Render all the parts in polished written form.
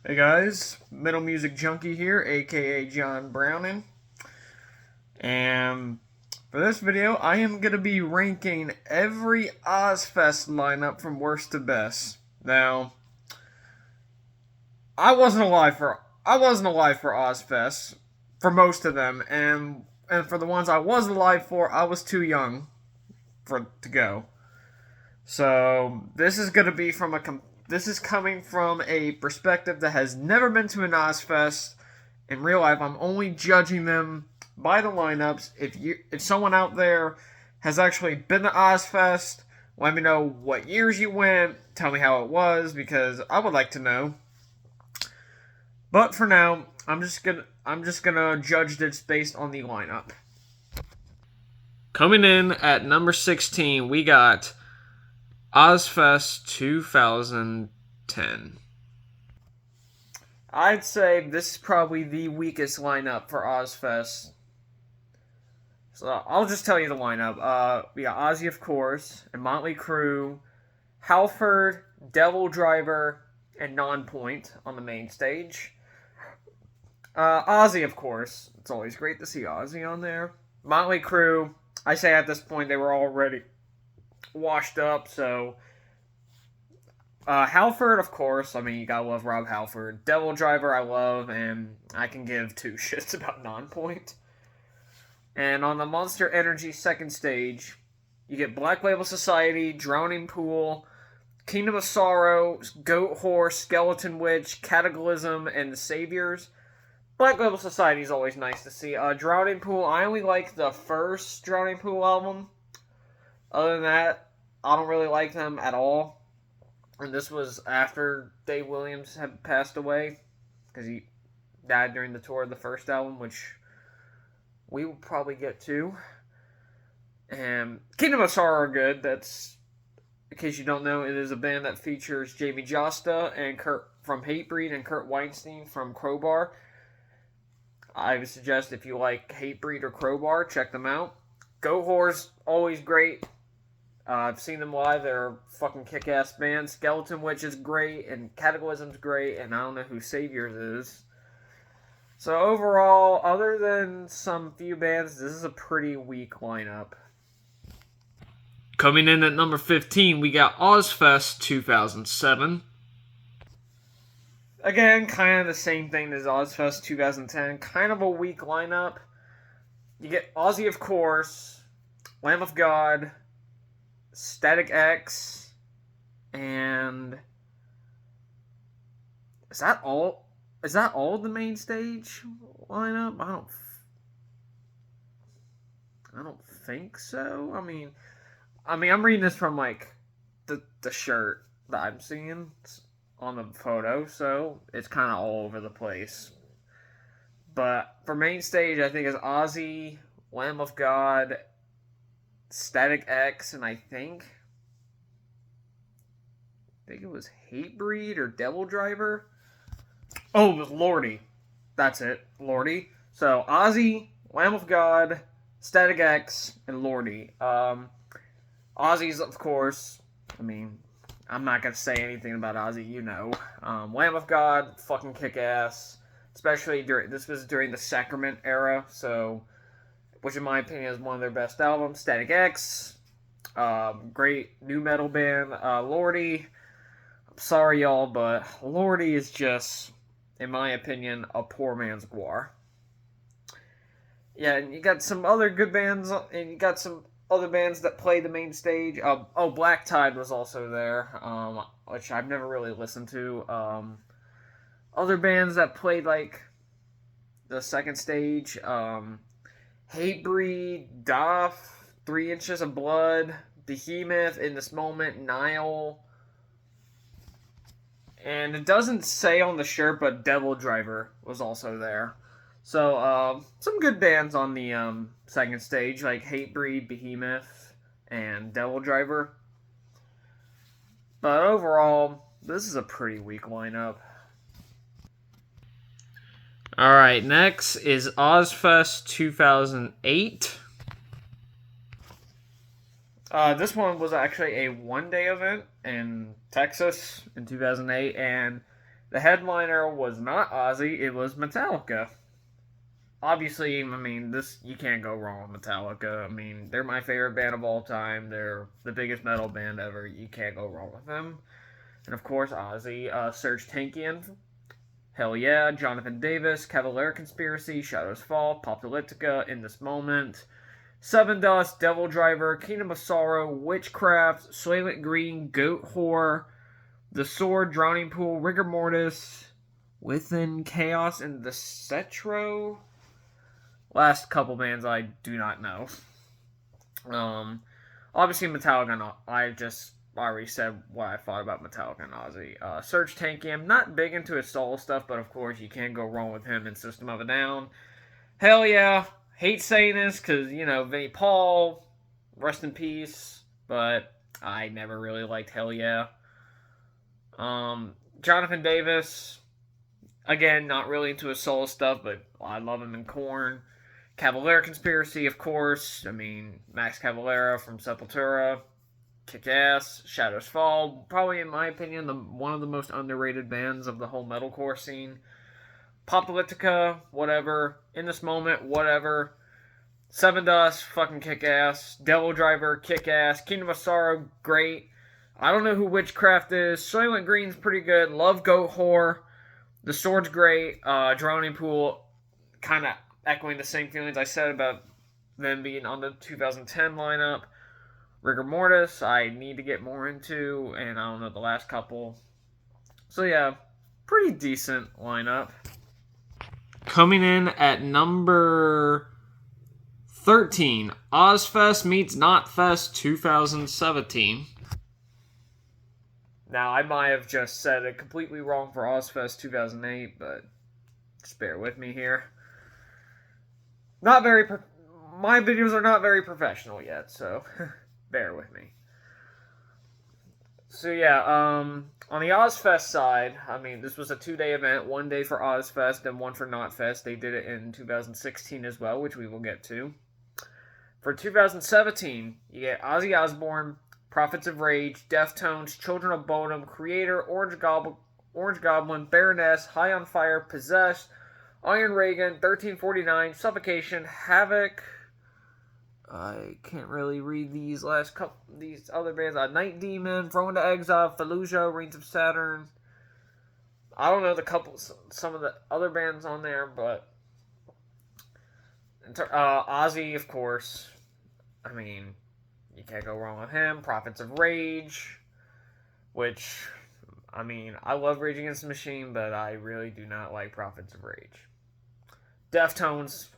Hey guys, Metal Music Junkie here, aka John Browning. And for this video, I am going to be ranking every Ozzfest lineup from worst to best. Now, I wasn't alive for Ozzfest for most of them, and for the ones I was alive for, I was too young to go. So this is going to be this is coming from a perspective that has never been to an Ozzfest. In real life, I'm only judging them by the lineups. If someone out there has actually been to Ozzfest, let me know what years you went. Tell me how it was, because I would like to know. But for now, I'm just gonna judge this based on the lineup. Coming in at number 16, we got Ozzfest 2010. I'd say this is probably the weakest lineup for Ozzfest. So I'll just tell you the lineup. We got Ozzy, of course, and Motley Crue, Halford, Devil Driver, and Nonpoint on the main stage. Ozzy, of course. It's always great to see Ozzy on there. Motley Crue, I say at this point they were already washed up, so Halford, of course. I mean, you gotta love Rob Halford. Devil Driver, I love, and I can give two shits about Nonpoint. And on the Monster Energy second stage, you get Black Label Society, Drowning Pool, Kingdom of Sorrow, Goat Horse, Skeleton Witch, Cataclysm, and the Saviors. Black Label Society is always nice to see. Drowning Pool, I only like the first Drowning Pool album. Other than that, I don't really like them at all. And this was after Dave Williams had passed away, because he died during the tour of the first album, which we will probably get to. And Kingdom of Sorrow are good. That's, in case you don't know, it is a band that features Jamie Josta and Kurt from Hatebreed and Kurt Weinstein from Crowbar. I would suggest if you like Hatebreed or Crowbar, check them out. Goat Horse, always great. I've seen them live. They're a fucking kick-ass band. Skeleton Witch is great, and Cataclysm's great, and I don't know who Saviors is. So overall, other than some few bands, this is a pretty weak lineup. Coming in at number 15, we got Ozzfest 2007. Again, kind of the same thing as Ozzfest 2010. Kind of a weak lineup. You get Ozzy, of course, Lamb of God, Static X, and is that all? Is that all the main stage lineup? I don't think so. I mean, I'm reading this from like the shirt that I'm seeing on the photo, so it's kind of all over the place. But for main stage, I think it's Ozzy, Lamb of God, Static X, and I think it was Hatebreed or Devil Driver. Oh, it was Lordy. That's it, Lordy. So Ozzy, Lamb of God, Static X, and Lordy. Ozzy's, of course. I mean, I'm not gonna say anything about Ozzy, you know. Lamb of God, fucking kick ass. Especially this was during the Sacrament era, so, which in my opinion is one of their best albums. Static X, great new metal band. Lordy, I'm sorry y'all, but Lordy is just, in my opinion, a poor man's Gwar. Yeah, and you got some other good bands, and you got some other bands that play the main stage. Black Tide was also there, which I've never really listened to. Other bands that played, like, the second stage, Hatebreed, Duff, 3 Inches of Blood, Behemoth, In This Moment, Nile. And it doesn't say on the shirt, but Devil Driver was also there. So, some good bands on the second stage, like Hatebreed, Behemoth, and Devil Driver. But overall, this is a pretty weak lineup. Alright, next is Ozzfest 2008. This one was actually a one-day event in Texas in 2008, and The headliner was not Ozzy, it was Metallica. Obviously, I mean, this you can't go wrong with Metallica. I mean, they're my favorite band of all time. They're the biggest metal band ever. You can't go wrong with them. And of course, Ozzy, Serge Tankian, Hell Yeah, Jonathan Davis, Cavalier Conspiracy, Shadows Fall, Apocalyptica, In This Moment, Seven Dust, Devil Driver, Kingdom of Sorrow, Witchcraft, Soylent Green, Goat Whore, The Sword, Drowning Pool, Rigor Mortis, Within Chaos, and The Cetro. Last couple bands I do not know. Obviously Metallica. I just already said what I thought about Metallica and Ozzy. Serge Tankian. I'm not big into his solo stuff, but of course you can't go wrong with him in System of a Down. Hell Yeah. Hate saying this because Vinnie Paul, rest in peace. But I never really liked Hell Yeah. Jonathan Davis. Again, not really into his solo stuff, but I love him in Korn. Cavalier Conspiracy, of course. I mean, Max Cavalera from Sepultura. Kick-Ass. Shadows Fall. Probably, in my opinion, one of the most underrated bands of the whole metalcore scene. Apocalyptica, whatever. In This Moment, whatever. Seven Dust, fucking Kick-Ass. Devil Driver, Kick-Ass. Kingdom of Sorrow, great. I don't know who Witchcraft is. Soylent Green's pretty good. Love Goat Whore. The Sword's great. Drowning Pool, kind of echoing the same feelings I said about them being on the 2010 lineup. Rigor Mortis, I need to get more into, and I don't know the last couple. So yeah, pretty decent lineup. Coming in at number 13, Ozzfest meets Knotfest 2017. Now, I might have just said it completely wrong for Ozzfest 2008, but just bear with me here. My videos are not very professional yet, so bear with me. So yeah, on the Ozzfest side, I mean, this was a 2-day event, 1 day for Ozzfest and 1 for Knotfest. They did it in 2016 as well, which we will get to. For 2017, you get Ozzy Osbourne, Prophets of Rage, Deftones, Children of Bodom, Creator, Orange Goblin, Baroness, High on Fire, Possessed, Iron Reagan, 1349, Suffocation, Havoc. I can't really read these other bands. Night Demon, Thrown to Exile, Fallujah, Reigns of Saturn. I don't know some of the other bands on there, but Ozzy, of course. I mean, you can't go wrong with him. Prophets of Rage, which, I mean, I love Rage Against the Machine, but I really do not like Prophets of Rage. Deftones,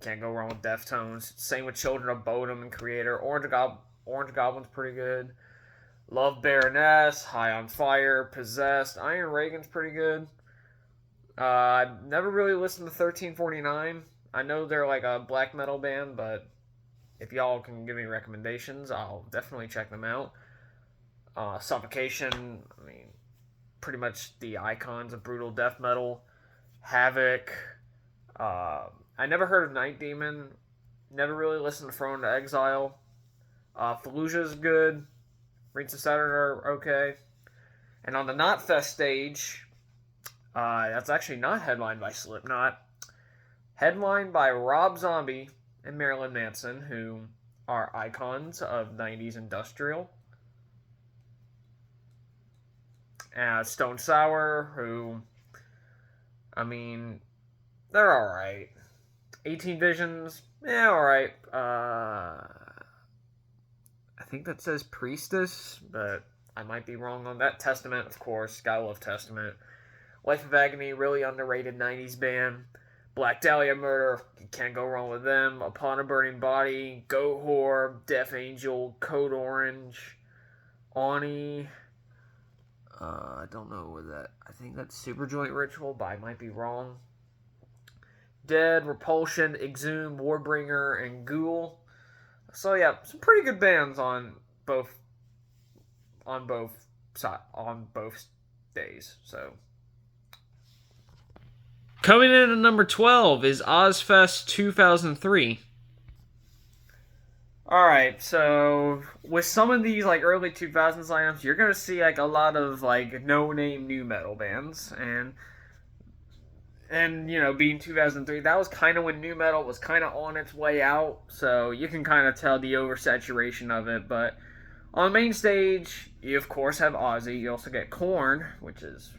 can't go wrong with Deftones. Same with Children of Bodom and Creator. Orange Goblin's pretty good. Love Baroness, High on Fire, Possessed. Iron Reagan's pretty good. I've never really listened to 1349. I know they're like a black metal band, but if y'all can give me recommendations, I'll definitely check them out. Suffocation, I mean, pretty much the icons of brutal death metal. Havoc. I never heard of Night Demon. Never really listened to Thrown to Exile. Fallujah's good. Reigns of Saturn are okay. And on the Knotfest stage, that's actually not headlined by Slipknot. Headlined by Rob Zombie and Marilyn Manson, who are icons of 90s industrial. Stone Sour, who, I mean, they're alright. 18 Visions, yeah, alright. I think that says Priestess, but I might be wrong on that. Testament, of course, gotta love Testament. Life of Agony, really underrated 90s band. Black Dahlia Murder, you can't go wrong with them. Upon a Burning Body, Goat Whore, Death Angel, Code Orange, Ani. I don't know what that. I think that's Superjoint Ritual, but I might be wrong. Dead, Repulsion, Exhumed, Warbringer, and Ghoul. So yeah, some pretty good bands on both days. So. Coming in at number 12 is Ozzfest 2003. Alright, so with some of these like early 2000s lineups, you're gonna see like a lot of like no-name new metal bands, and you know, being 2003, that was kind of when new metal was kind of on its way out, so you can kind of tell the oversaturation of it. But on the main stage, you of course have Ozzy. You also get Korn, which is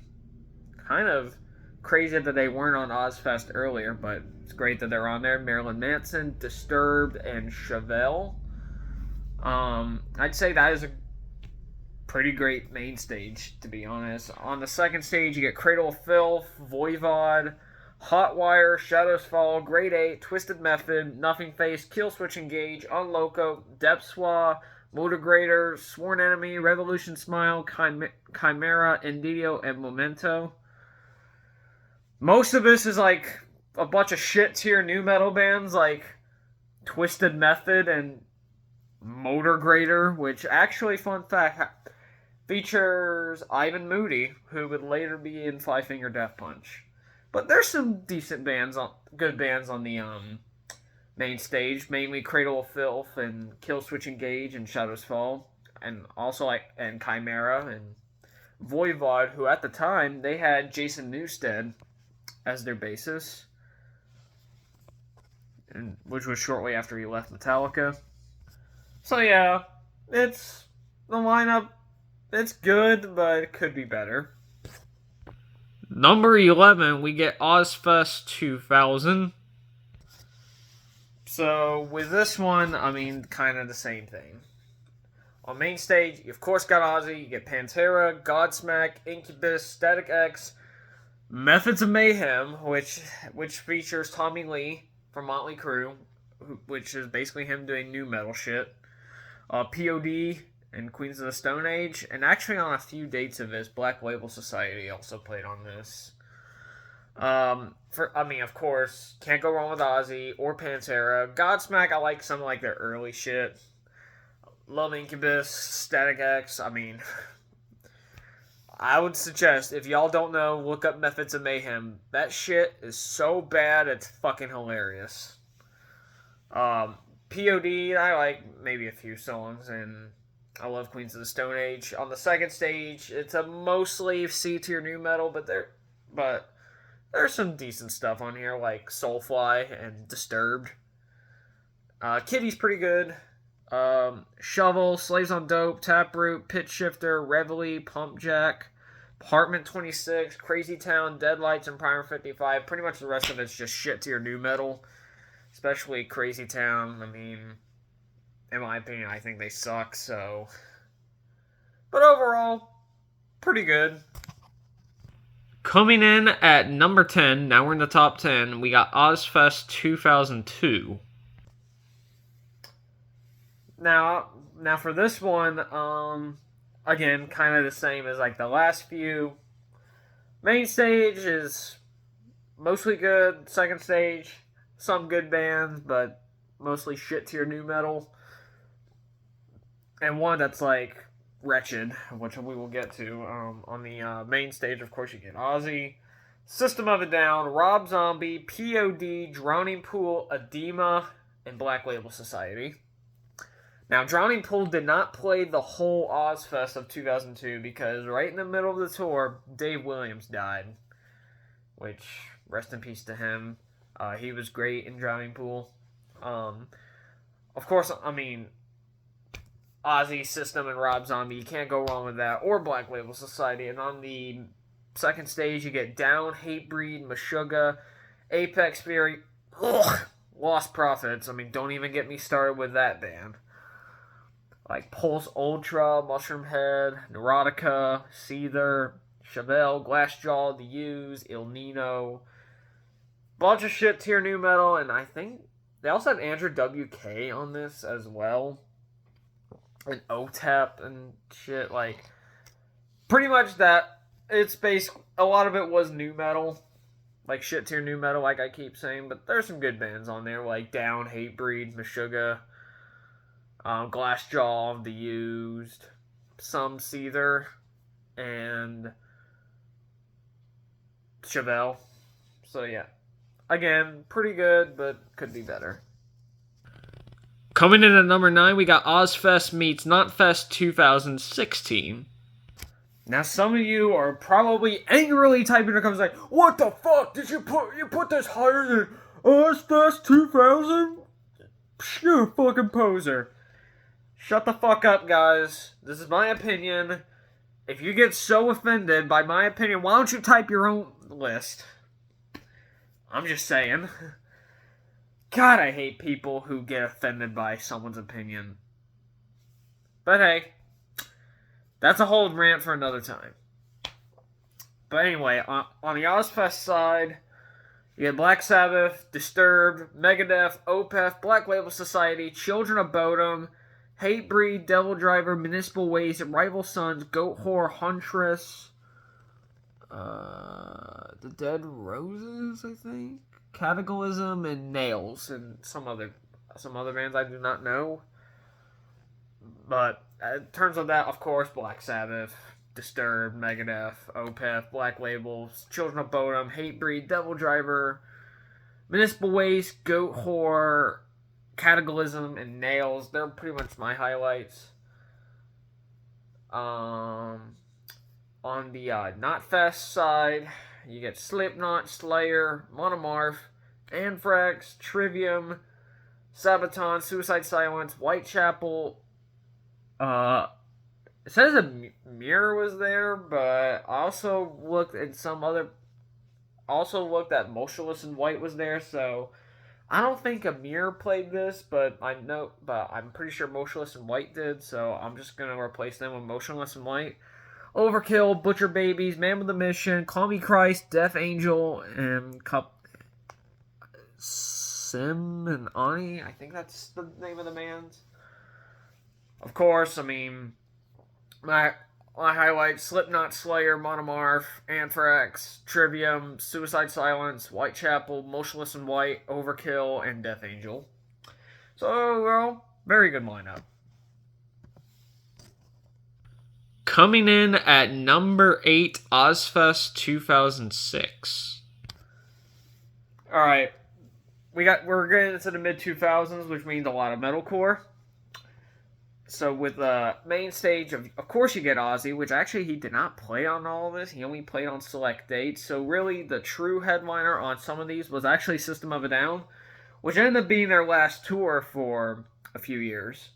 kind of crazy that they weren't on Ozzfest earlier, but it's great that they're on there. Marilyn Manson, Disturbed, and Chevelle. I'd say that is a pretty great main stage, to be honest. On the second stage, you get Cradle of Filth, Voivod, Hotwire, Shadows Fall, Grade 8, Twisted Method, Nothing Face, Killswitch Engage, Unloco, Depswa, Motorgrader, Sworn Enemy, Revolution Smile, Chimera, Indidio, and Memento. Most of this is like a bunch of shit tier new metal bands like Twisted Method and Motorgrader, which actually, fun fact, features Ivan Moody, who would later be in Five Finger Death Punch. But there's some decent bands, good bands on the main stage, mainly Cradle of Filth and Killswitch Engage and Shadows Fall, and also and Chimera and Voivod, who at the time they had Jason Newsted as their bassist, and which was shortly after he left Metallica. So yeah, it's the lineup. It's good, but it could be better. Number 11, we get Ozzfest 2000. So with this one, I mean, kind of the same thing. On main stage, you of course got Ozzy. You get Pantera, Godsmack, Incubus, Static X, Methods of Mayhem, which features Tommy Lee from Motley Crue, which is basically him doing new metal shit. POD and Queens of the Stone Age, and actually on a few dates of this, Black Label Society also played on this. Of course, can't go wrong with Ozzy or Pantera. Godsmack, I like some of like their early shit. Love Incubus, Static X. I mean, I would suggest if y'all don't know, look up Methods of Mayhem. That shit is so bad, it's fucking hilarious. POD, I like maybe a few songs, and I love Queens of the Stone Age. On the second stage, it's a mostly C tier new metal, but there's some decent stuff on here like Soulfly and Disturbed. Kitty's pretty good. Shovel, Slaves on Dope, Taproot, Pitch Shifter, Reveille, Pump Jack, Apartment 26, Crazy Town, Deadlights, and Primer 55. Pretty much the rest of it's just shit tier new metal. Especially Crazy Town. I mean, in my opinion, I think they suck, so. But overall, pretty good. Coming in at number 10, now we're in the top 10, we got Ozzfest 2002. Now for this one, again, kind of the same as like the last few. Main stage is mostly good. Second stage, some good bands, but mostly shit tier new metal. And one that's like wretched, which we will get to. On the main stage, of course, you get Ozzy, System of a Down, Rob Zombie, POD, Drowning Pool, Edema, and Black Label Society. Now, Drowning Pool did not play the whole Ozzfest of 2002 because right in the middle of the tour, Dave Williams died. Which, rest in peace to him. He was great in Drowning Pool. Of course, I mean, Ozzy, System, and Rob Zombie, you can't go wrong with that. Or Black Label Society. And on the second stage, you get Down, Hatebreed, Meshuggah, Apex Fury, Lost Prophets. I mean, don't even get me started with that band. Like Pulse Ultra, Mushroom Head, Neurotica, Seether, Chevelle, Glassjaw, The Used, Il Nino. Bunch of shit tier new metal, and I think they also have Andrew WK on this as well. And OTEP and shit. Like, pretty much that. It's a lot of it was new metal. Like shit tier new metal, like I keep saying. But there's some good bands on there, like Down, Hatebreed, Meshuggah. Glassjaw, The Used, some Seether, and Chevelle. So yeah, again, pretty good, but could be better. Coming in at number 9, we got Ozzfest meets Notfest 2016. Now, some of you are probably angrily typing in the comments like, "What the fuck? Did you put this higher than Ozzfest 2000? You're a fucking poser." Shut the fuck up, guys. This is my opinion. If you get so offended by my opinion, why don't you type your own list? I'm just saying. God, I hate people who get offended by someone's opinion. But hey, that's a whole rant for another time. But anyway, on the Ozzfest side, you get Black Sabbath, Disturbed, Megadeth, Opeth, Black Label Society, Children of Bodom, Hatebreed, Devil Driver, Municipal Waste, Rival Sons, Goat Whore, Huntress, The Dead Roses, I think, Cataclysm, and Nails, and some other bands I do not know. But in terms of that, of course, Black Sabbath, Disturbed, Megadeth, Opeth, Black Labels, Children of Bodom, Hatebreed, Devil Driver, Municipal Waste, Goat Whore, Cataclysm, and Nails. They're pretty much my highlights. On the Notfest side, you get Slipknot, Slayer, Monomorph, Anthrax, Trivium, Sabaton, Suicide Silence, Whitechapel. It says a Mirror was there, but I also looked at Motionless in White was there, so I don't think a Mirror played this, but I'm pretty sure Motionless in White did, so I'm just gonna replace them with Motionless in White. Overkill, Butcher Babies, Man with a Mission, Call Me Christ, Death Angel, and Sim and Ani. I think that's the name of the bands. Of course, I mean, my highlights: Slipknot, Slayer, Monomorph, Anthrax, Trivium, Suicide Silence, Whitechapel, Motionless in White, Overkill, and Death Angel. So, overall, very good lineup. Coming in at number 8, Ozzfest 2006. Alright, we're getting into the mid-2000s, which means a lot of metalcore. So with the main stage, of course you get Ozzy, which actually he did not play on all of this. He only played on select dates. So really the true headliner on some of these was actually System of a Down, which ended up being their last tour for a few years.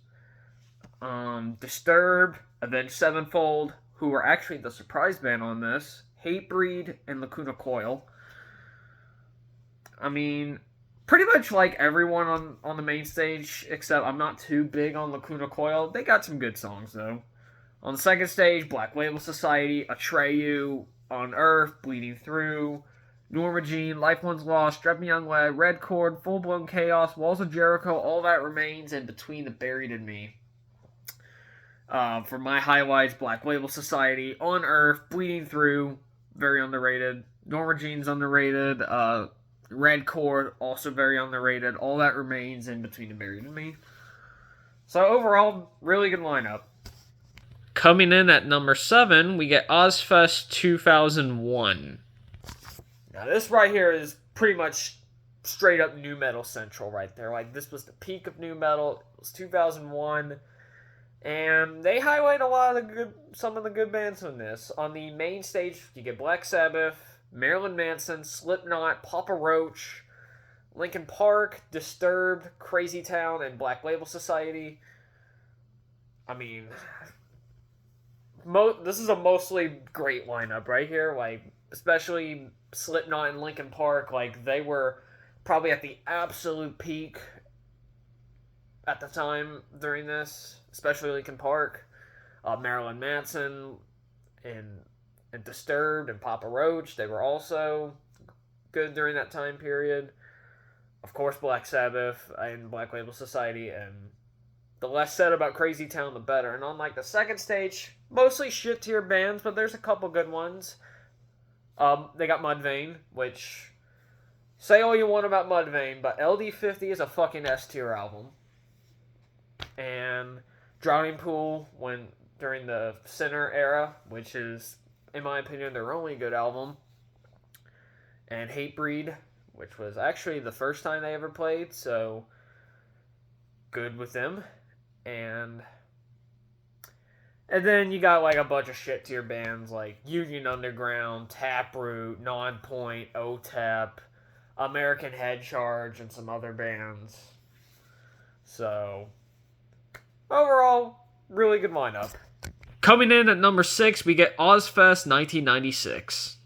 Disturbed, Avenged Sevenfold, who were actually the surprise band on this, Hatebreed, and Lacuna Coil. I mean, pretty much like everyone on the main stage, except I'm not too big on Lacuna Coil. They got some good songs, though. On the second stage, Black Label Society, Atreyu, On Earth, Bleeding Through, Norma Jean, Life One's Lost, Strep Young Lad, Red Chord, Full Blown Chaos, Walls of Jericho, All That Remains, and Between the Buried and Me. For my highlights, Black Label Society, On Earth, Bleeding Through, very underrated. Norma Jean's underrated. Red Chord, also very underrated. All That Remains, and Between the Buried and Me. So overall, really good lineup. Coming in at number 7, we get Ozzfest 2001. Now this right here is pretty much straight up nu metal central right there. Like, this was the peak of nu metal. It was 2001. And they highlight some of the good bands on this. On the main stage, you get Black Sabbath, Marilyn Manson, Slipknot, Papa Roach, Linkin Park, Disturbed, Crazy Town, and Black Label Society. I mean, this is a mostly great lineup right here. Like, especially Slipknot and Linkin Park. Like, they were probably at the absolute peak at the time during this. Especially Linkin Park, Marilyn Manson, and Disturbed, and Papa Roach. They were also good during that time period. Of course, Black Sabbath and Black Label Society, and the less said about Crazy Town, the better. And on like the second stage, mostly shit tier bands, but there's a couple good ones. They got Mudvayne, which, say all you want about Mudvayne, but LD50 is a fucking S tier album. And Drowning Pool, during the Sinner era, which is, in my opinion, their only good album. And Hatebreed, which was actually the first time they ever played, so good with them. And then you got like a bunch of shit tier bands like Union Underground, Taproot, Nonpoint, OTEP, American Head Charge, and some other bands. So, overall, really good lineup. Coming in at number 6, we get Ozzfest 1996,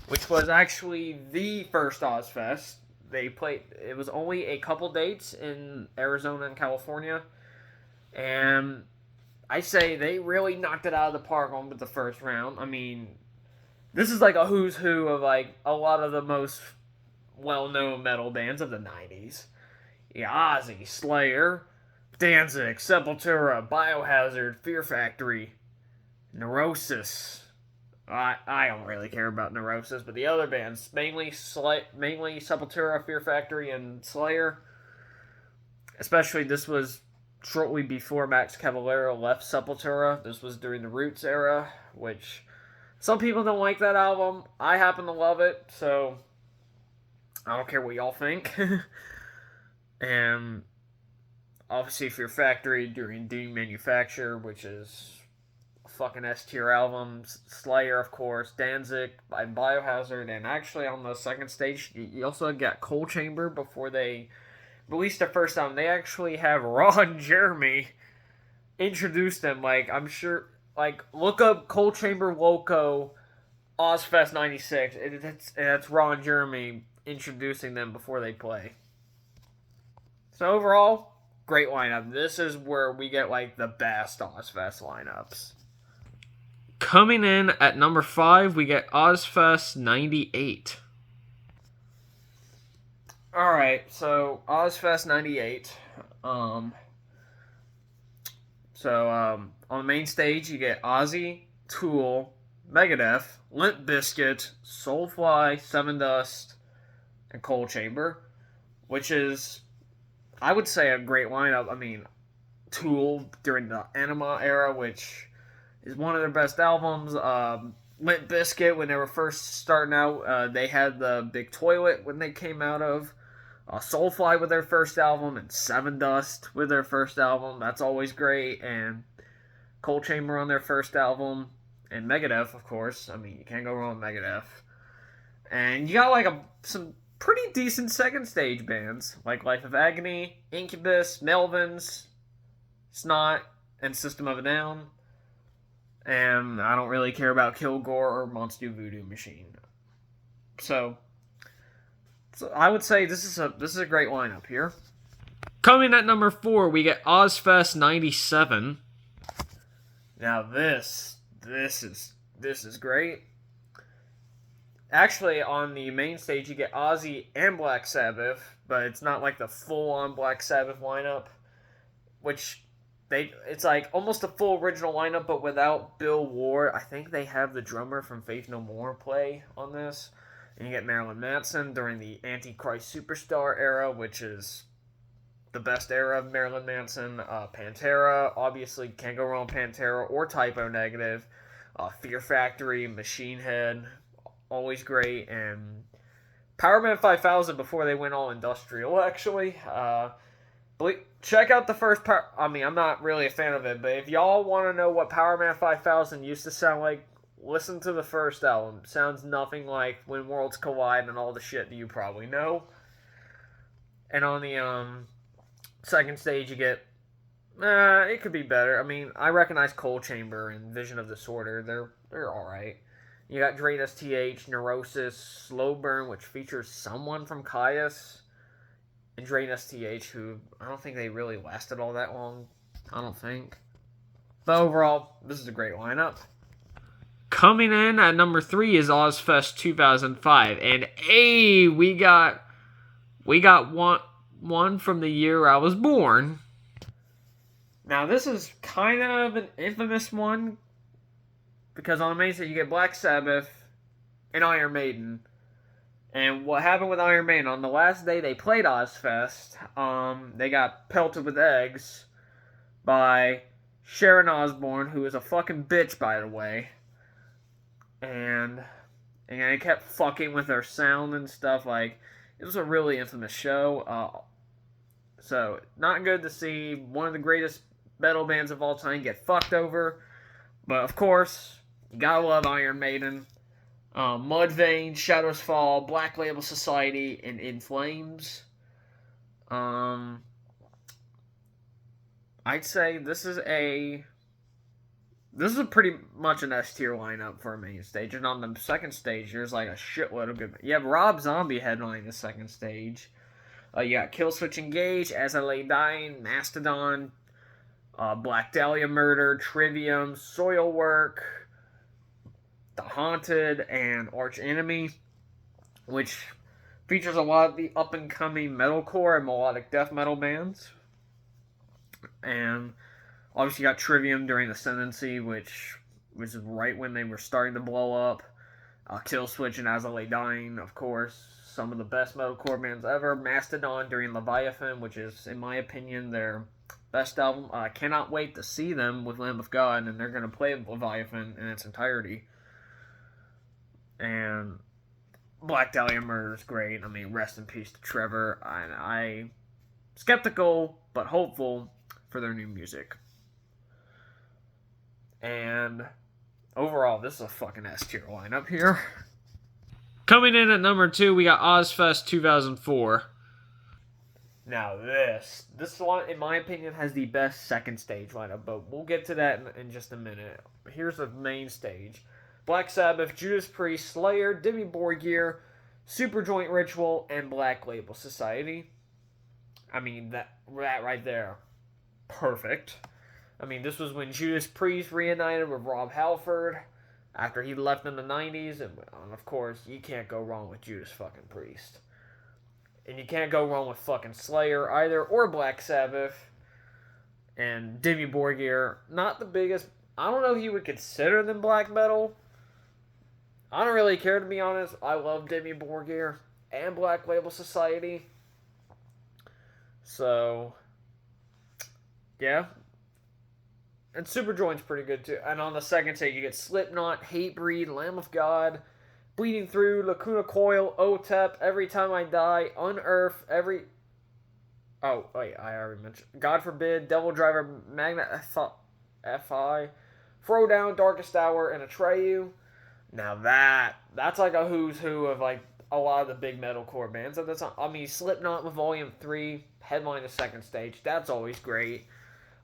which was actually the first Ozzfest. They played. It was only a couple dates in Arizona and California, and I say they really knocked it out of the park on with the first round. I mean, this is like a who's who of like a lot of the most well-known metal bands of the 90s. Yeah, Ozzy, Slayer, Danzig, Sepultura, Biohazard, Fear Factory, Neurosis. I don't really care about Neurosis, but the other bands, mainly Sepultura, Fear Factory, and Slayer. Especially this was shortly before Max Cavalera left Sepultura. This was during the Roots era, which some people don't like that album. I happen to love it, so I don't care what y'all think. And obviously Fear Factory during Doom Manufacture, which is a fucking S tier album. Slayer, of course, Danzig by Biohazard, and actually on the second stage you also got Coal Chamber before they released their first album. They actually have Ron Jeremy introduce them. Like, I'm sure, like, look up Coal Chamber Loco Ozzfest 96. That's Ron Jeremy introducing them before they play. So overall, great lineup. This is where we get like the best Ozzfest lineups. Coming in at number 5, we get Ozzfest 98. Alright, so Ozzfest 98. On the main stage you get Ozzy, Tool, Megadeth, Limp Bizkit, Soulfly, Sevendust, and Coal Chamber, which is, I would say, a great lineup. I mean, Tool during the Anima era, which is one of their best albums. Limp Bizkit, when they were first starting out, they had the Big Toilet when they came out of. Soulfly with their first album, and Sevendust with their first album. That's always great. And Coal Chamber on their first album. And Megadeth, of course. I mean, you can't go wrong with Megadeth. And you got like some pretty decent second stage bands, like Life of Agony, Incubus, Melvins, Snot, and System of a Down. And I don't really care about Kilgore or Monster Voodoo Machine. So I would say this is a great lineup here. Coming at number 4, we get Ozzfest 97. Now this is great. Actually, on the main stage you get Ozzy and Black Sabbath, but it's not like the full-on Black Sabbath lineup, which it's like almost a full original lineup, but without Bill Ward. I think they have the drummer from Faith No More play on this. And you get Marilyn Manson during the Antichrist Superstar era, which is the best era of Marilyn Manson. Pantera, obviously can't go wrong with Pantera or Typo Negative. Fear Factory, Machine Head, always great. And Powerman 5000 before they went all industrial, actually. Check out the first I'm not really a fan of it, but if y'all want to know what Powerman 5000 used to sound like, listen to the first album. Sounds nothing like When Worlds Collide and all the shit that you probably know. And on the second stage, you get it could be better. I mean, I recognize Coal Chamber and Vision of Disorder. They're all right. You got Drain STH, Neurosis, Slow Burn, which features someone from Caius, and Drain STH, who I don't think they really lasted all that long. I don't think. But overall, this is a great lineup. Coming in at number 3 is Ozzfest 2005, and we got one from the year I was born. Now this is kind of an infamous one, because on the main stage you get Black Sabbath and Iron Maiden. And what happened with Iron Maiden, on the last day they played Ozzfest, they got pelted with eggs by Sharon Osbourne, who is a fucking bitch, by the way. And they kept fucking with their sound and stuff. Like, it was a really infamous show. So, not good to see one of the greatest metal bands of all time get fucked over. But, of course, you gotta love Iron Maiden. Mudvayne, Shadows Fall, Black Label Society, and In Flames. I'd say this is pretty much an S tier lineup for a main stage. And on the second stage, there's like a shitload of good. You have Rob Zombie headlining the second stage. You got Killswitch Engage, As I Lay Dying, Mastodon, Black Dahlia Murder, Trivium, Soilwork, The Haunted, and Arch Enemy, which features a lot of the up-and-coming metalcore and melodic death metal bands. And obviously you got Trivium during Ascendancy, which was right when they were starting to blow up. Killswitch and As I Lay Dying, of course, some of the best metalcore bands ever. Mastodon during Leviathan, which is, in my opinion, their best album. I cannot wait to see them with Lamb of God, and they're going to play Leviathan in its entirety. And Black Dahlia Murder is great. I mean, rest in peace to Trevor. I skeptical, but hopeful for their new music. And overall, this is a fucking S tier lineup here. Coming in at number 2, we got Ozzfest 2004. Now this one, in my opinion, has the best second stage lineup, but we'll get to that in just a minute. Here's the main stage. Black Sabbath, Judas Priest, Slayer, Dimmu Borgir, Superjoint Ritual, and Black Label Society. I mean, that right there, perfect. I mean, this was when Judas Priest reunited with Rob Halford after he left in the 90s, and of course, you can't go wrong with Judas fucking Priest. And you can't go wrong with fucking Slayer either, or Black Sabbath. And Dimmu Borgir, not the biggest, I don't know if you would consider them black metal. I don't really care, to be honest. I love Dimmu Borgir and Black Label Society. So, yeah. And Superjoint's pretty good too. And on the second stage, you get Slipknot, Hatebreed, Lamb of God, Bleeding Through, Lacuna Coil, OTEP, Every Time I Die, Unearth, Oh, wait, I already mentioned. God Forbid, Devil Driver, Magna FI, Throwdown, Darkest Hour, and Atreyu. Now that's like a who's who of like a lot of the big metalcore bands at the time. I mean, Slipknot with Volume 3, headline the second stage. That's always great.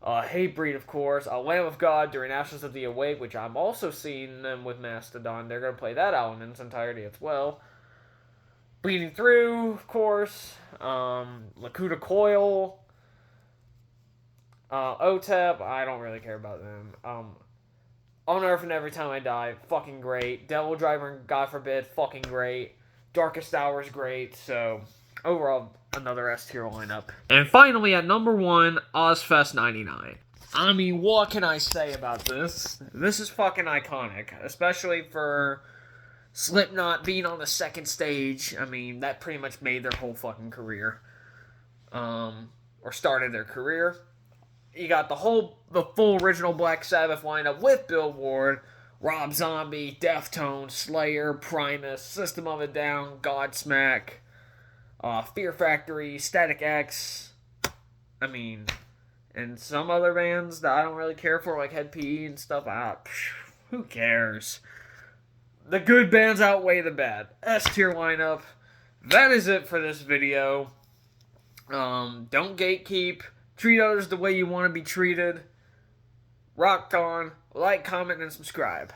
Hatebreed, of course. Lamb of God during Ashes of the Awake, which I'm also seeing them with Mastodon. They're going to play that album in its entirety as well. Bleeding Through, of course. Lacuna Coil. OTEP, I don't really care about them. Unearth and Every Time I Die, fucking great. Devil Driver and God Forbid, fucking great. Darkest Hour is great. So, overall, another S tier lineup. And finally, at number 1, Ozzfest 99. I mean, what can I say about this? This is fucking iconic, especially for Slipknot being on the second stage. I mean, that pretty much made their whole fucking career. Or started their career. You got the full original Black Sabbath lineup with Bill Ward, Rob Zombie, Deftones, Slayer, Primus, System of a Down, Godsmack, Fear Factory, Static X. I mean, and some other bands that I don't really care for, like Hed PE and stuff. Who cares? The good bands outweigh the bad. S tier lineup. That is it for this video. Don't gatekeep. Treat others the way you want to be treated. Rock on. Like, comment, and subscribe.